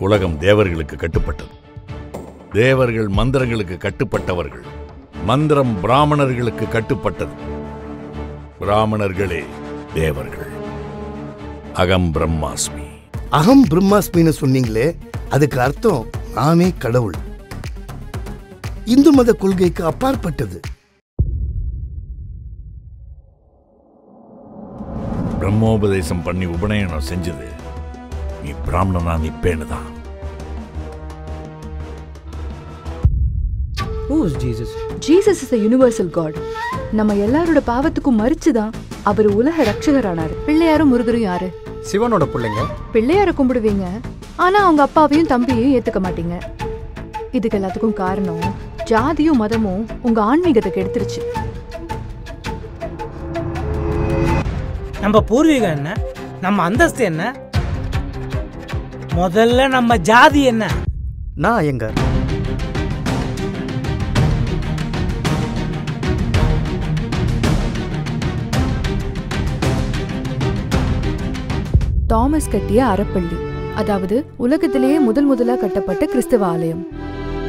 உலகம் தேவர்களுக்கு கட்டுப்பட்டது. தேவர்கள் மந்திரங்களுக்கு கட்டுப்பட்டவர்கள். மந்திரம் பிராமணர்களுக்கு கட்டுப்பட்டது. பிராமணர்களே தேவர்கள். அகம் பிரம்மாஸ்மி. அகம் பிரம்மாஸ்மின்னு சொன்னீங்களே, அதுக்கு அர்த்தம் நானே கடவுள். இந்து மத கொள்கைக்கு அப்பாற்பட்டது. பிரம்மோபதேசம் பண்ணி உபநயனம் செஞ்சது நீ பிராமணனா நிப்பேன்னு தான். Who is Jesus? Jesus is a universal God. நம்ம எல்லாரோட பாவத்துக்கும் மரிச்சுதான் அவர் உலக ரட்சகரானாரு. பிள்ளையாரும் முருகரும் யாரு? சிவனோட பிள்ளைங்க. பிள்ளையார கும்பிடுவீங்க, ஆனா அவங்க அப்பாவையும் தம்பியையும் ஏத்துக்க மாட்டீங்க. இதுக்கு எல்லாத்துக்கும் காரணம் ஜாதியும் மதமும் உங்க ஆன்மீகத்தை கெடுத்துருச்சு. நம்ம பூர்வீகம் என்ன, நம்ம அந்தஸ்து என்ன, முதல்ல நம்ம ஜாதி என்ன? நான் ஐயங்கார். தாமஸ் கட்டிய அறப்பள்ளி, அதாவது உலகத்திலேயே முதலா கட்டப்பட்ட கிறிஸ்தவ ஆலயம்.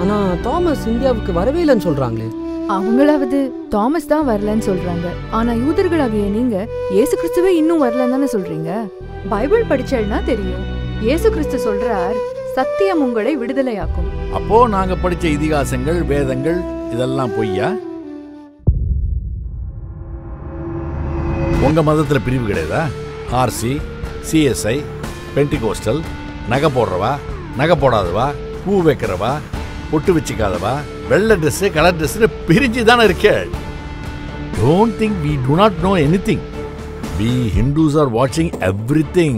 ஆனா தாமஸ் இந்தியாவுக்கு வரவே இல்லைன்னு சொல்றாங்களே. அவங்களாவது தாமஸ் தான் வரலன்னு சொல்றாங்க. ஆனா யூதர்களாகிய நீங்க இயேசு கிறிஸ்துவே இன்னும் வரலன்னு தானே சொல்றீங்க. பைபிள் படிச்சேன்னா தெரியும். இயேசு கிறிஸ்து சொல்றார், சத்தியம் உங்களை விடுதலையாக்கும். அப்போ நாங்க படிச்ச இதிகாசங்கள் வேதங்கள் இதெல்லாம் பொய்யா? உங்க மதத்துல பிரிவு கிடையாதா? ஆர்சி, சிஎஸ்ஐ, பென்டிகோஸ்டல், நகை போடுறவா, நகை போடாதவா, பூ வைக்கிறவா, பொட்டு வச்சுக்காதவா, வெள்ளை ட்ரெஸ் கலர் ட்ரெஸ்னு பிரிஞ்சு தானே இருக்கே. Don't think we do not know anything. We Hindus are watching everything.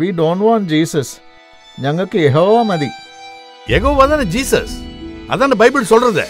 We don't want Jesus. ഞങ്ങൾക്ക് യഹോവ മതി. யெகோவா தானே ஜீசஸ். அதான பைபிள் சொல்றது.